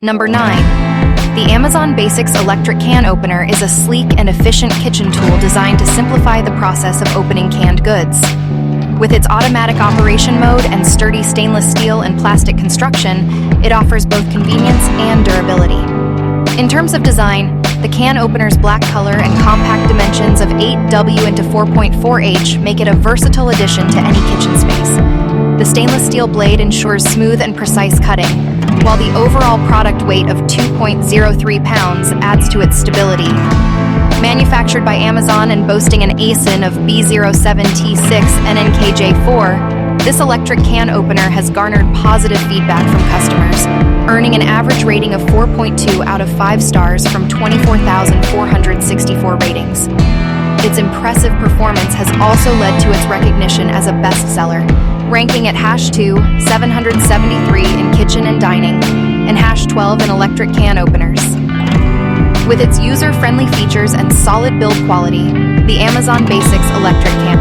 Number 9. The Amazon Basics Electric Can Opener is a sleek and efficient kitchen tool designed to simplify the process of opening canned goods. With its automatic operation mode and sturdy stainless steel and plastic construction, it offers both convenience and durability. In terms of design, the can opener's black color and compact dimensions of 8W into 4.4H make it a versatile addition to any kitchen space. The stainless steel blade ensures smooth and precise cutting, while the overall product weight of 2.03 pounds adds to its stability. Manufactured by Amazon and boasting an ASIN of B07T6 NNKJ4, this electric can opener has garnered positive feedback from customers, earning an average rating of 4.2 out of 5 stars from 24,464 ratings. Its impressive performance has also led to its recognition as a bestseller, ranking at #2, 773 in kitchen and dining, and #12 in electric can openers. With its user-friendly features and solid build quality, the Amazon Basics Electric Can